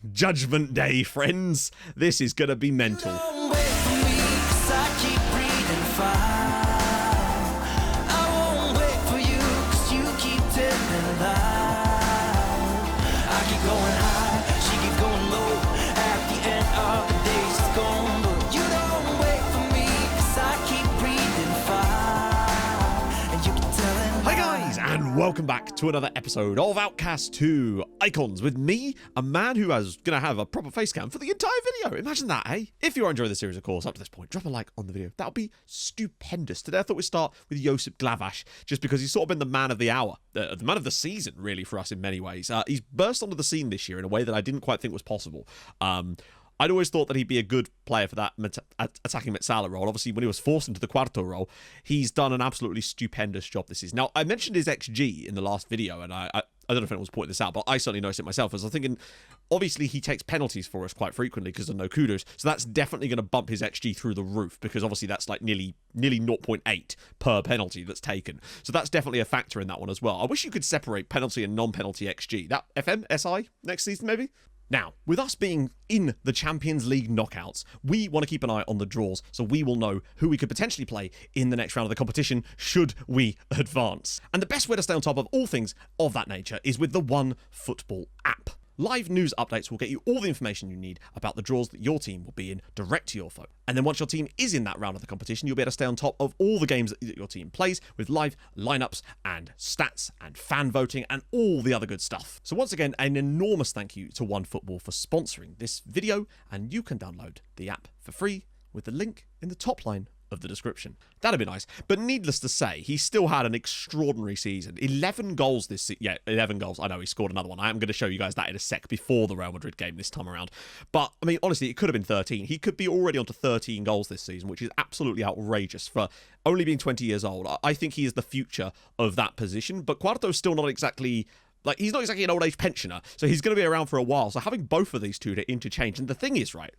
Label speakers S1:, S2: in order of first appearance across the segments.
S1: Judgment Day, friends. This is gonna be mental.
S2: Don't wait for me, 'cause I keep breathing fire. I won't wait for you, 'cause you keep telling lies. I keep going high, she keeps going low. At the end of the day, she's gone. But you don't wait for me, 'cause I keep breathing fire. And you keep telling
S1: Hi guys, and welcome back to another episode of Outcasts 2 Icons with me, a man who is going to have a proper face cam for the entire video. Imagine that, eh? If you are enjoying the series, of course, up to this point, drop a like on the video. That would be stupendous. Today I thought we'd start with Josip Glavaš, just because he's sort of been the man of the hour, the man of the season, really, for us in many ways. He's burst onto the scene this year in a way that I didn't quite think was possible. I'd always thought that he'd be a good player for that attacking Metsala role. Obviously, when he was forced into the Quarto role, he's done an absolutely stupendous job this season. Now, I mentioned his XG in the last video, and I don't know if anyone was pointing this out, but I certainly noticed it myself. As I was thinking, obviously, he takes penalties for us quite frequently because of no kudos, so that's definitely going to bump his XG through the roof, because obviously that's like nearly 0.8 per penalty that's taken. So that's definitely a factor in that one as well. I wish you could separate penalty and non-penalty XG. That FM, SI, next season maybe? Now, with us being in the Champions League knockouts, we want to keep an eye on the draws, so we will know who we could potentially play in the next round of the competition should we advance. And the best way to stay on top of all things of that nature is with the OneFootball app. Live news updates will get you all the information you need about the draws that your team will be in direct to your phone. And then once your team is in that round of the competition, you'll be able to stay on top of all the games that your team plays with live lineups and stats and fan voting and all the other good stuff. So once again, an enormous thank you to OneFootball for sponsoring this video, and you can download the app for free with the link in the top line of the description. That'd be nice. But needless to say, he still had an extraordinary season. 11 goals this season. Yeah, 11 goals. I know he scored another one. I am going to show you guys that in a sec before the Real Madrid game this time around. But, I mean, honestly, it could have been 13. He could be already onto 13 goals this season, which is absolutely outrageous for only being 20 years old. I think he is the future of that position. But Quarto's still not exactly... Like, he's not exactly an old age pensioner, so he's going to be around for a while. So having both of these two to interchange, and the thing is, right,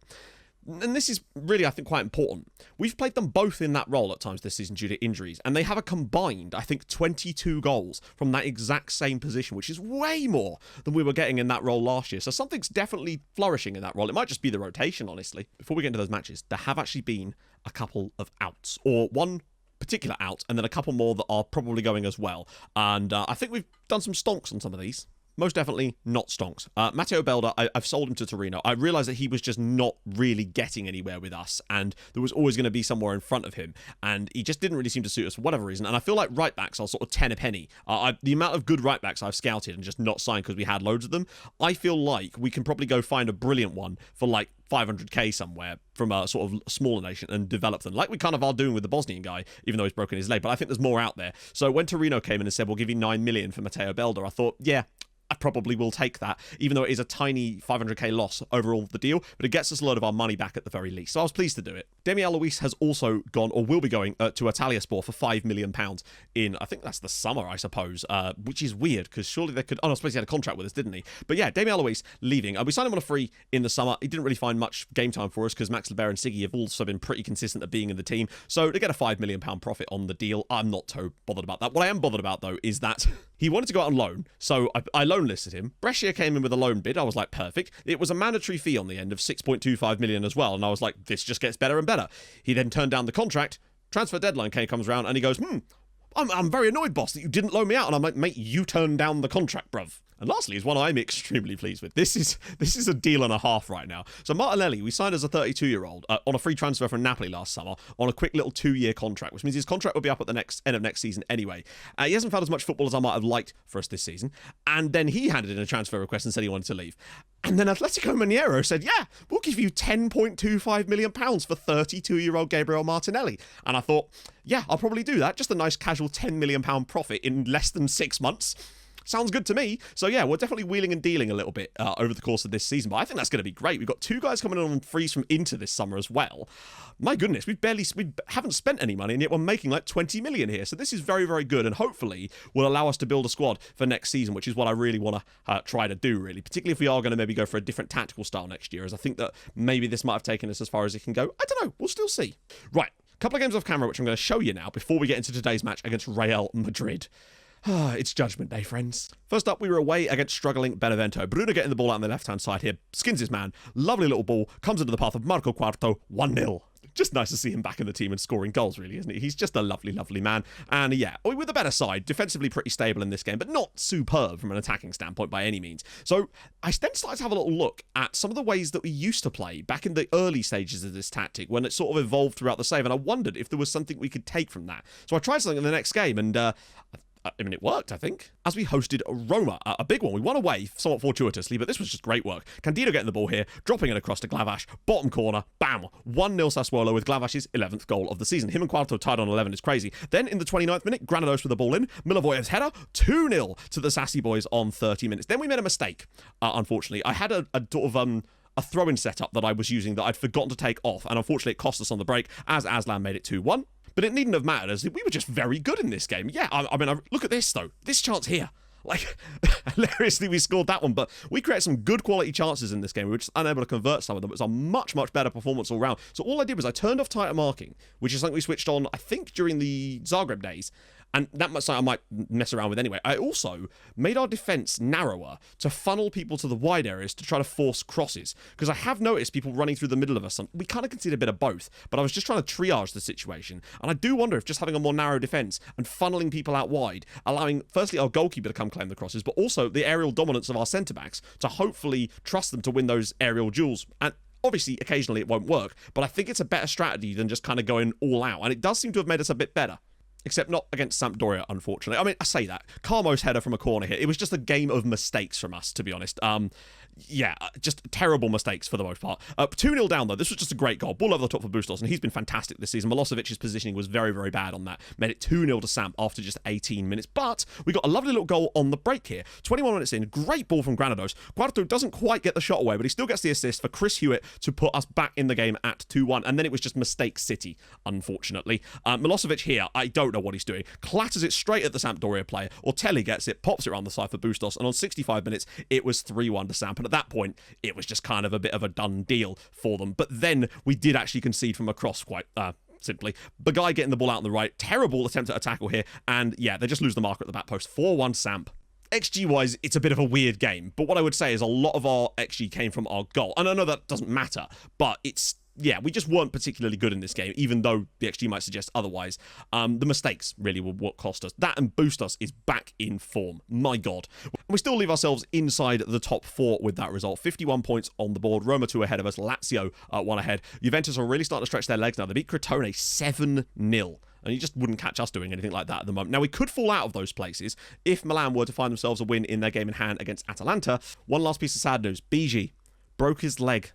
S1: and this is really, I think, quite important. We've played them both in that role at times this season due to injuries, and they have a combined, I think, 22 goals from that exact same position, which is way more than we were getting in that role last year. So something's definitely flourishing in that role. It might just be the rotation, honestly. Before we get into those matches, there have actually been a couple of outs, or one particular out, and then a couple more that are probably going as well. And I think we've done some stonks on some of these. Most definitely not stonks. Matteo Belda, I've sold him to Torino. I realised that he was just not really getting anywhere with us, and there was always going to be somewhere in front of him, and he just didn't really seem to suit us for whatever reason. And I feel like right-backs are sort of 10 a penny. The amount of good right-backs I've scouted and just not signed because we had loads of them, I feel like we can probably go find a brilliant one for like 500k somewhere from a sort of smaller nation and develop them, like we kind of are doing with the Bosnian guy, even though he's broken his leg. But I think there's more out there. So when Torino came in and said, we'll give you 9 million for Matteo Belda, I thought, yeah, I probably will take that, even though it is a tiny 500k loss overall the deal, but it gets us a lot of our money back at the very least. So I was pleased to do it. Damian Luiz has also gone, or will be going, to Italiaspor for £5 million in, I think that's the summer, I suppose, which is weird, because surely they could... Oh, no, I suppose he had a contract with us, didn't he? But yeah, Damian Luiz leaving. We signed him on a free in the summer. He didn't really find much game time for us, because Max Leber and Siggy have also been pretty consistent at being in the team. So to get a £5 million profit on the deal, I'm not too bothered about that. What I am bothered about, though, is that he wanted to go out on loan, so I loan listed him. Brescia came in with a loan bid. I was like, perfect. It was a mandatory fee on the end of 6.25 million as well, and I was like, this just gets better and better. He then turned down the contract. Transfer deadline comes around, and he goes, I'm very annoyed, boss, that you didn't loan me out. And I'm like, mate, you turned down the contract, bruv. And lastly is one I'm extremely pleased with. This is a deal and a half right now. So Martinelli, we signed as a 32-year-old on a free transfer from Napoli last summer on a quick little 2-year contract, which means his contract will be up at the end of next season anyway. He hasn't found as much football as I might have liked for us this season. And then he handed in a transfer request and said he wanted to leave. And then Atletico Mineiro said, yeah, we'll give you £10.25 million for 32-year-old Gabriel Martinelli. And I thought, yeah, I'll probably do that. Just a nice casual £10 million profit in less than 6 months. Sounds good to me. So yeah, we're definitely wheeling and dealing a little bit over the course of this season, but I think that's going to be great. We've got 2 guys coming in on freeze from Inter this summer as well. My goodness, we haven't spent any money, and yet we're making like 20 million here. So this is very, very good, and hopefully will allow us to build a squad for next season, which is what I really want to try to do, really. Particularly if we are going to maybe go for a different tactical style next year, as I think that maybe this might have taken us as far as it can go. I don't know. We'll still see. Right. Couple of games off camera, which I'm going to show you now before we get into today's match against Real Madrid. It's Judgment Day, friends. First up, we were away against struggling Benevento. Bruno getting the ball out on the left-hand side here. Skins his man. Lovely little ball. Comes into the path of Marco Quarto. 1-0. Just nice to see him back in the team and scoring goals, really, isn't he? He's just a lovely, lovely man. And yeah, with a better side, defensively pretty stable in this game, but not superb from an attacking standpoint by any means. So I then started to have a little look at some of the ways that we used to play back in the early stages of this tactic when it sort of evolved throughout the save. And I wondered if there was something we could take from that. So I tried something in the next game and I mean, it worked, I think. As we hosted Roma, a big one. We won away somewhat fortuitously, but this was just great work. Candido getting the ball here, dropping it across to Glavash, bottom corner, bam, 1-0 Sassuolo with Glavash's 11th goal of the season. Him and Quarto tied on 11 is crazy. Then in the 29th minute, Granados with the ball in, Milivojev's header, 2-0 to the Sassy boys on 30 minutes. Then we made a mistake, unfortunately. I had a sort of a throw-in setup that I was using that I'd forgotten to take off, and unfortunately it cost us on the break as Aslan made it 2-1. But it needn't have mattered, as we were just very good in this game. Yeah, I mean, look at this, though. This chance here. Like, hilariously, we scored that one, but we created some good quality chances in this game. We were just unable to convert some of them. It was a much, much better performance all round. So all I did was I turned off tighter marking, which is something we switched on, I think, during the Zagreb days. And that might something I might mess around with anyway. I also made our defence narrower to funnel people to the wide areas to try to force crosses. Because I have noticed people running through the middle of us. And we kind of concede a bit of both. But I was just trying to triage the situation. And I do wonder if just having a more narrow defence and funneling people out wide, allowing firstly our goalkeeper to come claim the crosses, but also the aerial dominance of our centre-backs to hopefully trust them to win those aerial duels. And obviously, occasionally it won't work. But I think it's a better strategy than just kind of going all out. And it does seem to have made us a bit better. Except not against Sampdoria, unfortunately. I mean, I say that. Carmo's header from a corner here. It was just a game of mistakes from us, to be honest. Yeah, just terrible mistakes for the most part. 2-0 down, though. This was just a great goal. Ball over the top for Bustos, and he's been fantastic this season. Milosevic's positioning was very, very bad on that. Made it 2-0 to Samp after just 18 minutes. But we got a lovely little goal on the break here. 21 minutes in. Great ball from Granados. Quarto doesn't quite get the shot away, but he still gets the assist for Chris Hewitt to put us back in the game at 2-1. And then it was just mistake city, unfortunately. Milosevic here, I don't know what he's doing. Clatters it straight at the Sampdoria player. Ortelli gets it, pops it around the side for Bustos. And on 65 minutes, it was 3-1 to Samp. And at that point, it was just kind of a bit of a done deal for them. But then we did actually concede from a cross quite simply. The guy getting the ball out on the right. Terrible attempt at a tackle here. And yeah, they just lose the marker at the back post. 4-1 Samp. XG-wise, it's a bit of a weird game. But what I would say is a lot of our XG came from our goal. And I know that doesn't matter, but it's yeah, we just weren't particularly good in this game, even though the XG might suggest otherwise. The mistakes really were what cost us. That and Bustos is back in form. My God. And we still leave ourselves inside the top 4 with that result. 51 points on the board. Roma 2 ahead of us. Lazio 1 ahead. Juventus are really starting to stretch their legs now. They beat Crotone 7-0. And you just wouldn't catch us doing anything like that at the moment. Now, we could fall out of those places if Milan were to find themselves a win in their game in hand against Atalanta. One last piece of sad news. Bigi broke his leg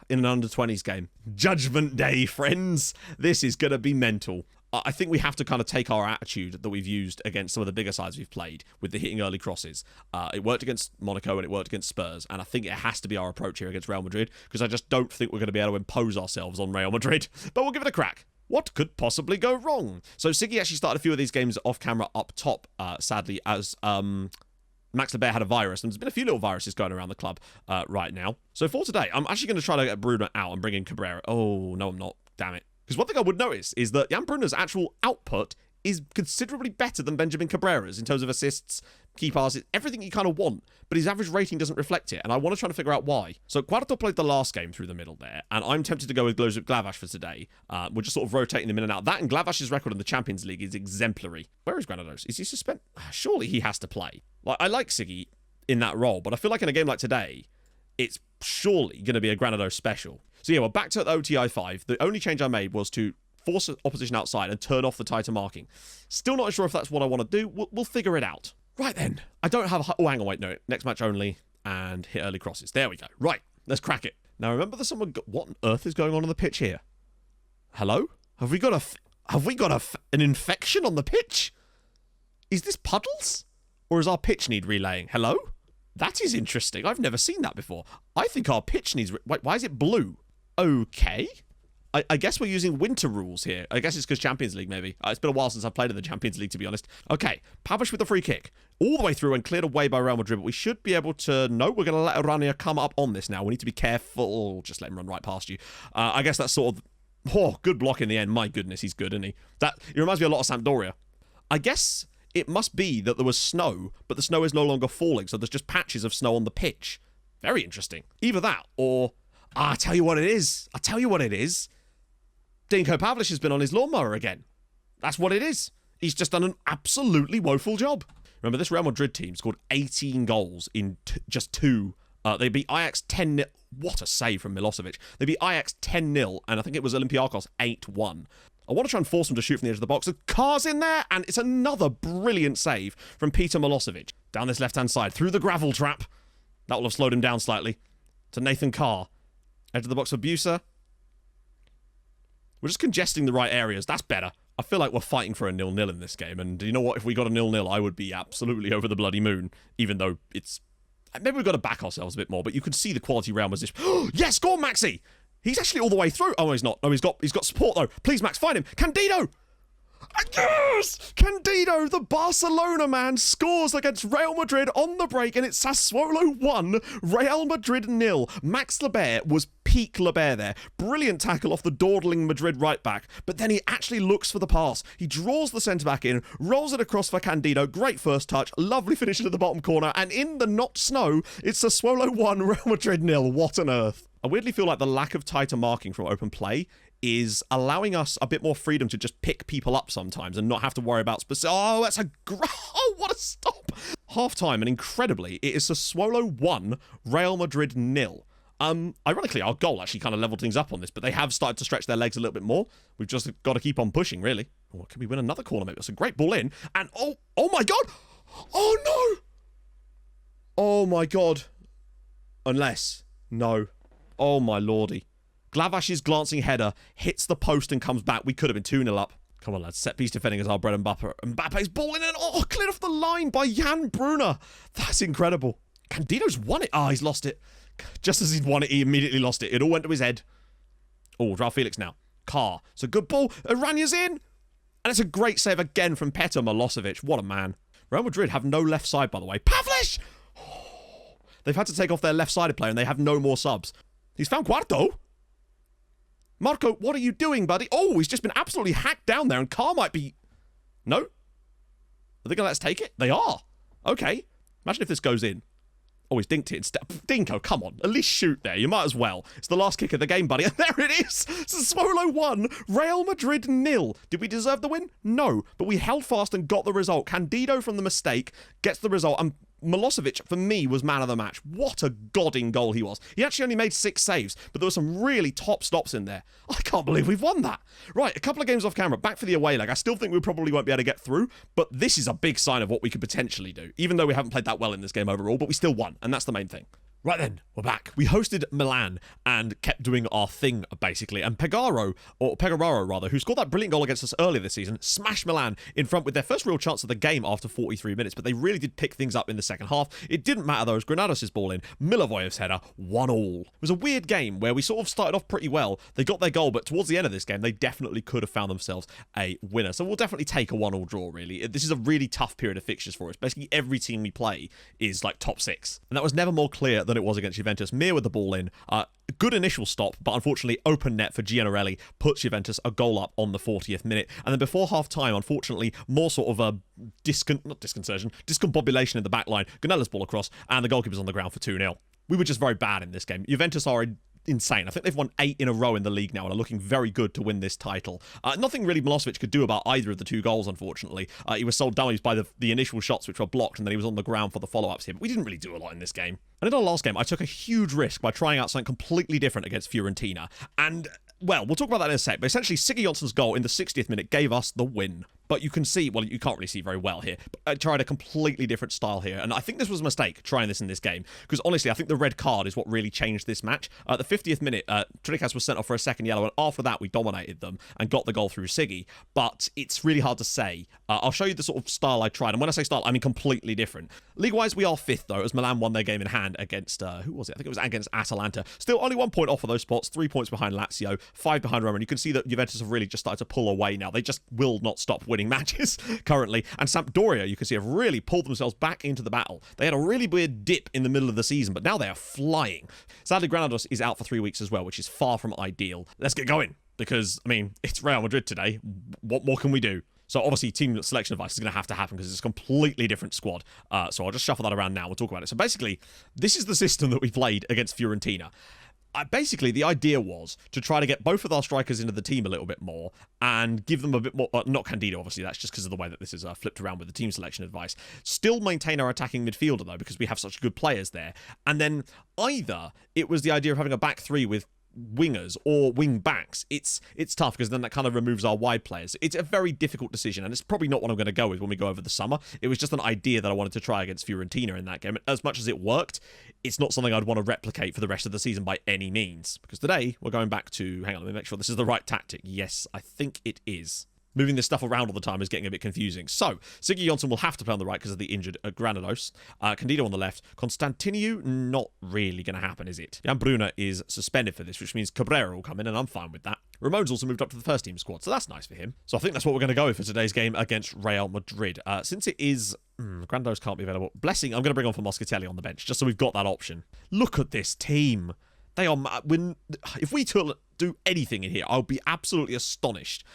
S1: in an under-20s game. Judgment Day, friends. This is going to be mental. I think we have to kind of take our attitude that we've used against some of the bigger sides we've played with the hitting early crosses. It worked against Monaco and it worked against Spurs, and I think it has to be our approach here against Real Madrid, because I just don't think we're going to be able to impose ourselves on Real Madrid. But we'll give it a crack. What could possibly go wrong? So Siggy actually started a few of these games off camera up top, sadly, as Max LeBear had a virus, and there's been a few little viruses going around the club right now. So for today, I'm actually going to try to get Bruno out and bring in Cabrera. Oh, no, I'm not. Damn it. Because one thing I would notice is that Jan Bruno's actual output is considerably better than Benjamin Cabrera's in terms of assists, key passes, everything you kind of want. But his average rating doesn't reflect it, and I want to try to figure out why. So Quarto played the last game through the middle there, and I'm tempted to go with Glavash for today. We're just sort of rotating them in and out. That and Glavash's record in the Champions League is exemplary. Where is Granados? Is he suspended? Surely he has to play. Like, I like Siggy in that role, but I feel like in a game like today, it's surely going to be a Granados special. So yeah, we're back to the OTI 5. The only change I made was to force opposition outside and turn off the tighter marking. Still not sure if that's what I want to do. We'll figure it out. Right then. I don't have oh, hang on, wait, no. Next match only and hit early crosses. There we go. Right, let's crack it. Now remember that someone what on earth is going on the pitch here? Hello? Have we got an infection on the pitch? Is this puddles? Or does our pitch need relaying? Hello? That is interesting. I've never seen that before. I think our pitch needs wait, why is it blue? Okay. I guess we're using winter rules here. I guess it's because Champions League, maybe. It's been a while since I've played in the Champions League, to be honest. Okay, Pavic with the free kick. All the way through and cleared away by Real Madrid, but we should be able to... No, we're going to let Orania come up on this now. We need to be careful. Just let him run right past you. I guess that's sort of... Oh, good block in the end. My goodness, he's good, isn't he? It reminds me a lot of Sampdoria. I guess it must be that there was snow, but the snow is no longer falling, so there's just patches of snow on the pitch. Very interesting. Either that, or... I'll tell you what it is. Dinko Pavlich has been on his lawnmower again. That's what it is. He's just done an absolutely woeful job. Remember, this Real Madrid team scored 18 goals in just two. They beat Ajax 10-0. What a save from Milosevic. They beat Ajax 10-0, and I think it was Olympiacos 8-1. I want to try and force them to shoot from the edge of the box. The car's in there, and it's another brilliant save from Peter Milosevic. Down this left-hand side, through the gravel trap. That will have slowed him down slightly. To Nathan Carr. Edge of the box for Busa. We're just congesting the right areas. That's better. I feel like we're fighting for a 0-0 in this game. And you know what? If we got a 0-0, I would be absolutely over the bloody moon. Even though it's... Maybe we've got to back ourselves a bit more. But you can see the quality around was this. Yes, go on, Maxi! He's actually all the way through. Oh, he's not. No, he's got support, though. Please, Max, find him. Candido! Yes! Candido, the Barcelona man, scores against Real Madrid on the break, and it's Sassuolo 1, Real Madrid 0. Max Lebert was peak Lebert there. Brilliant tackle off the dawdling Madrid right back, but then he actually looks for the pass. He draws the centre back in, rolls it across for Candido. Great first touch, lovely finish into the bottom corner, and in the not snow, it's Sassuolo 1, Real Madrid 0. What on earth? I weirdly feel like the lack of tighter marking from open play is allowing us a bit more freedom to just pick people up sometimes and not have to worry about specific... Oh, that's a... Oh, what a stop! Half-time, and incredibly, it is Sassuolo 1, Real Madrid 0. Ironically, our goal actually kind of leveled things up on this, but they have started to stretch their legs a little bit more. We've just got to keep on pushing, really. Oh, can we win another corner, maybe? That's a great ball in, and oh my God! Oh, no! Oh, my God. Unless... No. Oh, my lordy. Glavash's glancing header hits the post and comes back. We could have been 2-0 up. Come on, lads. Set piece defending is our bread and butter. Mbappe's ball in and cleared off the line by Jan Brunner. That's incredible. Candido's won it. He's lost it. Just as he'd won it, he immediately lost it. It all went to his head. Oh, Joao Felix now. Carr. It's a good ball. Aranya's in. And it's a great save again from Petar Milosevic. What a man. Real Madrid have no left side, by the way. Pavlich! They've had to take off their left-sided player and they have no more subs. He's found Cuarto. Marco, what are you doing, buddy? Oh, he's just been absolutely hacked down there, and Carr might be... No? Are they going to let us take it? They are. Okay. Imagine if this goes in. Oh, he's dinked it instead. Dinko, come on. At least shoot there. You might as well. It's the last kick of the game, buddy. And there it is. Sassuolo 1, Real Madrid 0. Did we deserve the win? No. But we held fast and got the result. Candido from the mistake gets the result. And Milosevic, for me, was man of the match. What a godding goal he was. He actually only made 6 saves, but there were some really top stops in there. I can't believe we've won that. Right, a couple of games off camera. Back for the away leg. I still think we probably won't be able to get through, but this is a big sign of what we could potentially do, even though we haven't played that well in this game overall, but we still won, and that's the main thing. Right then, we're back. We hosted Milan and kept doing our thing, basically. And Pegararo, who scored that brilliant goal against us earlier this season, smashed Milan in front with their first real chance of the game after 43 minutes. But they really did pick things up in the second half. It didn't matter, though, as Granados' ball in, Milivoyev's header, 1-1. It was a weird game where we sort of started off pretty well. They got their goal, but towards the end of this game, they definitely could have found themselves a winner. So we'll definitely take a 1-1 draw, really. This is a really tough period of fixtures for us. Basically, every team we play is like top 6. And that was never more clear than it was against Juventus. Mir with the ball in. Good initial stop, but unfortunately open net for Gianarelli puts Juventus a goal up on the 40th minute. And then before half-time, unfortunately, more sort of a discombobulation in the back line. Ganella's ball across, and the goalkeeper's on the ground for 2-0. We were just very bad in this game. Juventus are insane. I think they've won 8 in a row in the league now and are looking very good to win this title. Nothing really Milosevic could do about either of the 2 goals, unfortunately. He was sold dummies by the initial shots, which were blocked, and then he was on the ground for the follow-ups here. But we didn't really do a lot in this game. And in our last game, I took a huge risk by trying out something completely different against Fiorentina. And, well, we'll talk about that in a sec, but essentially Siggy Jonsson's goal in the 60th minute gave us the win. But you can see, well, you can't really see very well here, but I tried a completely different style here, and I think this was a mistake, trying this in this game, because honestly, I think the red card is what really changed this match. The 50th minute, Trikas was sent off for a second yellow, and after that, we dominated them and got the goal through Siggy, but it's really hard to say. I'll show you the sort of style I tried, and when I say style, I mean completely different. League-wise, we are 5th, though, as Milan won their game in hand against, who was it? I think it was against Atalanta. Still, only 1 point off of those spots, 3 points behind Lazio, 5 behind Roma, and you can see that Juventus have really just started to pull away now. They just will not stop winning matches currently, and Sampdoria, you can see, have really pulled themselves back into the battle. They had a really weird dip in the middle of the season, but now they are flying. Sadly, Granados is out for 3 weeks as well, which is far from ideal. Let's get going, because, I mean, it's Real Madrid today. What more can we do? So obviously team selection advice is going to happen because it's a completely different squad. So I'll just shuffle that around now. We'll talk about it. So basically, this is the system that we played against Fiorentina. Basically, the idea was to try to get both of our strikers into the team a little bit more and give them a bit more... not Candido, obviously. That's just because of the way that this is flipped around with the team selection advice. Still maintain our attacking midfielder, though, because we have such good players there. And then either it was the idea of having a back three with wingers or wing backs. It's tough because then that kind of removes our wide players. It's a very difficult decision, and it's probably not what I'm going to go with when we go over the summer. It was just an idea that I wanted to try against Fiorentina in that game. As much as it worked, it's not something I'd want to replicate for the rest of the season by any means. Because today, we're going back to... Hang on, let me make sure this is the right tactic. Yes, I think it is. Moving this stuff around all the time is getting a bit confusing. So, Siggy Jonsson will have to play on the right because of the injured Granados. Candido on the left. Constantiniu, not really going to happen, is it? Jan Brunner is suspended for this, which means Cabrera will come in, and I'm fine with that. Ramon's also moved up to the first team squad, so that's nice for him. So I think that's what we're going to go with for today's game against Real Madrid. Since it is... Granados can't be available. Blessing, I'm going to bring on for Moscatelli on the bench, just so we've got that option. Look at this team. They are... If we do anything in here, I'll be absolutely astonished.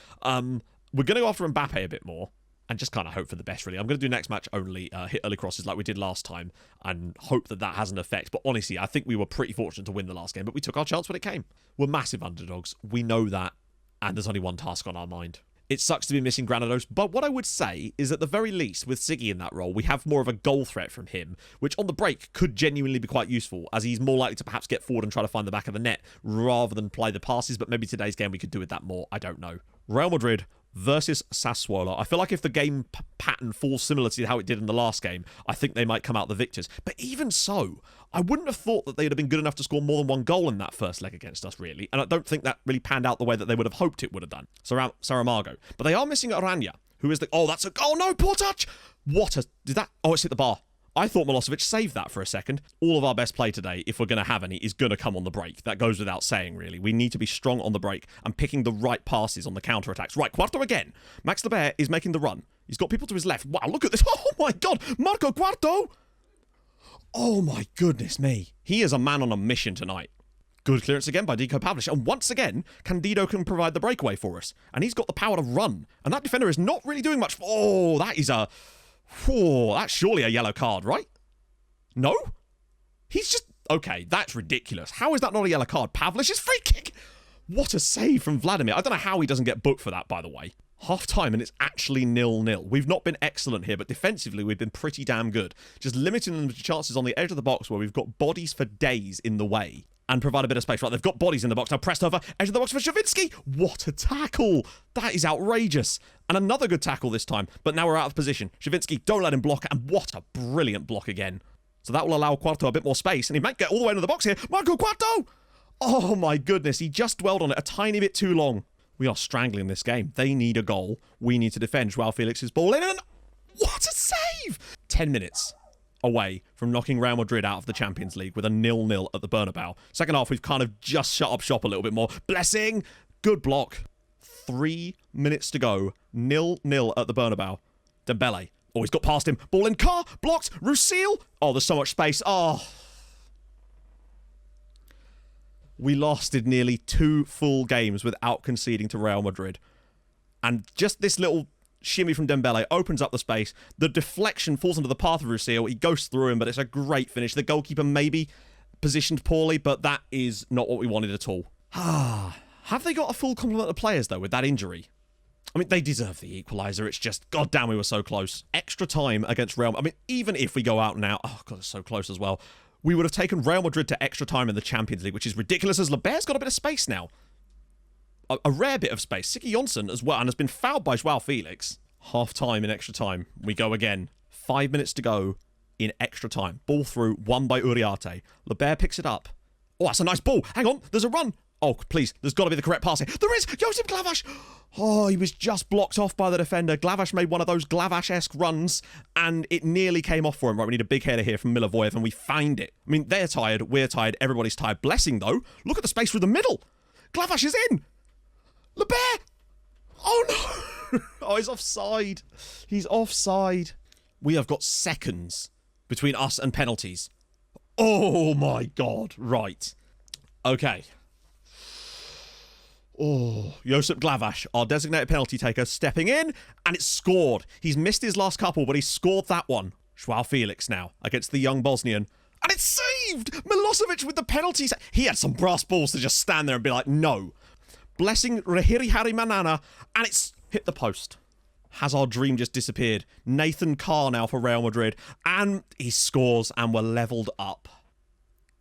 S1: We're going to go after Mbappe a bit more and just kind of hope for the best, really. I'm going to do next match only, hit early crosses like we did last time and hope that that has an effect. But honestly, I think we were pretty fortunate to win the last game, but we took our chance when it came. We're massive underdogs. We know that, and there's only one task on our mind. It sucks to be missing Granados, but what I would say is at the very least, with Siggy in that role, we have more of a goal threat from him, which on the break could genuinely be quite useful, as he's more likely to perhaps get forward and try to find the back of the net rather than play the passes, but maybe today's game we could do with that more. I don't know. Real Madrid versus Sassuolo. I feel like if the game pattern falls similar to how it did in the last game, I think they might come out the victors. But even so, I wouldn't have thought that they'd have been good enough to score more than one goal in that first leg against us, really. And I don't think that really panned out the way that they would have hoped it would have done. Saramago. But they are missing Aranya, who is the... Oh, that's a... Oh, no, poor touch! What a... Did that... Oh, it's hit the bar. I thought Milosevic saved that for a second. All of our best play today, if we're going to have any, is going to come on the break. That goes without saying, really. We need to be strong on the break and picking the right passes on the counter-attacks. Right, Quarto again. Max Lebert is making the run. He's got people to his left. Wow, look at this. Oh, my God. Marco Quarto. Oh, my goodness me. He is a man on a mission tonight. Good clearance again by Diko Pavlic. And once again, Candido can provide the breakaway for us. And he's got the power to run. And that defender is not really doing much. Oh, that is a... Oh, that's surely a yellow card, right? No? He's just... Okay, that's ridiculous. How is that not a yellow card? Pavlic's free kick! What a save from Vladimir. I don't know how he doesn't get booked for that, by the way. Half-time, and it's actually 0-0. We've not been excellent here, but defensively, we've been pretty damn good. Just limiting them to chances on the edge of the box where we've got bodies for days in the way. And provide a bit of space. Right, they've got bodies in the box. Now pressed over. Edge of the box for Shavinsky. What a tackle. That is outrageous. And another good tackle this time. But now we're out of position. Shavinsky, don't let him block. And what a brilliant block again. So that will allow Quarto a bit more space. And he might get all the way into the box here. Marco Quarto! Oh my goodness. He just dwelled on it a tiny bit too long. We are strangling this game. They need a goal. We need to defend. Joao Felix's ball in. And what a save! 10 minutes away from knocking Real Madrid out of the Champions League with a 0-0 at the Bernabeu. Second half, we've kind of just shut up shop a little bit more. Blessing! Good block. 3 minutes to go. 0-0 at the Bernabeu. Dembele. Oh, he's got past him. Ball in car. Blocked. Russil. Oh, there's so much space. Oh. We lasted nearly 2 full games without conceding to Real Madrid. And just this little shimmy from Dembele opens up the space. The deflection falls into the path of Russil. He goes through him, but it's a great finish. The goalkeeper maybe positioned poorly, but that is not what we wanted at all. Have they got a full complement of players, though, with that injury? I mean, they deserve the equaliser. It's just, goddamn, we were so close. Extra time against Real... I mean, even if we go out now... Oh, God, it's so close as well. We would have taken Real Madrid to extra time in the Champions League, which is ridiculous, as Lebert's got a bit of space now. A rare bit of space. Siggy Jonsson as well, and has been fouled by Joao Felix. Half time in extra time. We go again. 5 minutes to go in extra time. Ball through, won by Uriarte. Lebert picks it up. Oh, that's a nice ball. Hang on, there's a run. Oh, please, there's got to be the correct pass here. There is! Josip Glavash! Oh, he was just blocked off by the defender. Glavash made one of those Glavash-esque runs, and it nearly came off for him. Right, we need a big header here from Milivojev, and we find it. I mean, they're tired, we're tired, everybody's tired. Blessing, though. Look at the space through the middle. Glavash is in! Lebert! Oh, no! Oh, he's offside. He's offside. We have got seconds between us and penalties. Oh, my God. Right. Okay. Oh, Josip Glavaš, our designated penalty taker, stepping in, and it's scored. He's missed his last couple, but he scored that one. Joao Felix now against the young Bosnian. And it's saved! Milosevic with the penalties. He had some brass balls to just stand there and be like, no. Blessing Rahiri Harimanana, and it's hit the post. Has our dream just disappeared? Nathan Carr now for Real Madrid, and he scores, and we're leveled up.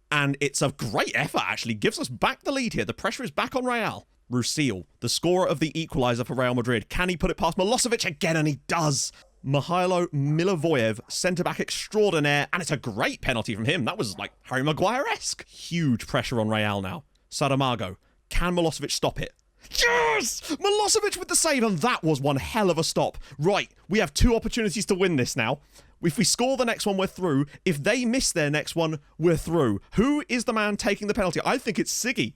S1: And it's a great effort, actually. Gives us back the lead here. The pressure is back on Real. Rusil, the scorer of the equaliser for Real Madrid. Can he put it past Milosevic again? And he does. Mihailo Milivojev, centre-back extraordinaire. And it's a great penalty from him. That was like Harry Maguire-esque. Huge pressure on Real now. Saramago. Can Milosevic stop it? Yes! Milosevic with the save, and that was one hell of a stop. Right, we have 2 opportunities to win this now. If we score the next one, we're through. If they miss their next one, we're through. Who is the man taking the penalty? I think it's Siggy.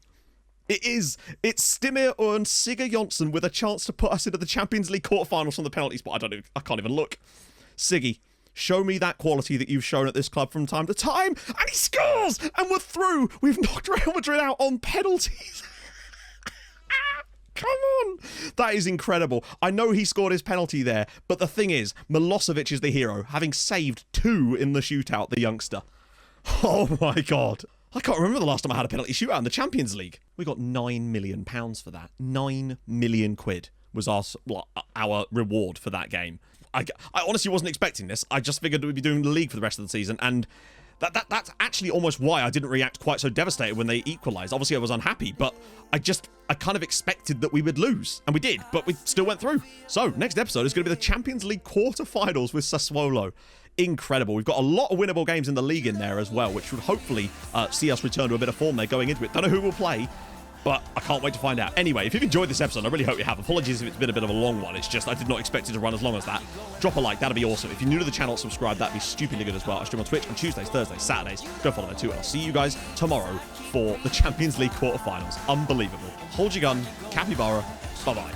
S1: It is. It's Stimir and Sigurd Jonsson with a chance to put us into the Champions League quarterfinals from the penalty spot. I can't even look. Siggy, show me that quality that you've shown at this club from time to time. And he scores! And we're through. We've knocked Real Madrid out on penalties. Come on. That is incredible. I know he scored his penalty there, but the thing is, Milosevic is the hero, having saved 2 in the shootout, the youngster. Oh my God. I can't remember the last time I had a penalty shootout in the Champions League. We got £9 million for that. 9 million quid was our reward for that game. I honestly wasn't expecting this. I just figured we'd be doing the league for the rest of the season, and that's actually almost why I didn't react quite so devastated when they equalised. Obviously, I was unhappy, but I kind of expected that we would lose, and we did, but we still went through. So, next episode is going to be the Champions League quarter-finals with Sassuolo. Incredible. We've got a lot of winnable games in the league in there as well, which would hopefully see us return to a bit of form there going into it. Don't know who will play, but I can't wait to find out. Anyway, if you've enjoyed this episode, I really hope you have. Apologies if it's been a bit of a long one. It's just I did not expect it to run as long as that. Drop a like. That'd be awesome. If you're new to the channel, subscribe. That'd be stupidly good as well. I stream on Twitch on Tuesdays, Thursdays, Saturdays. Go follow there too. And I'll see you guys tomorrow for the Champions League quarterfinals. Unbelievable. Hold your gun. Capybara. Bye-bye.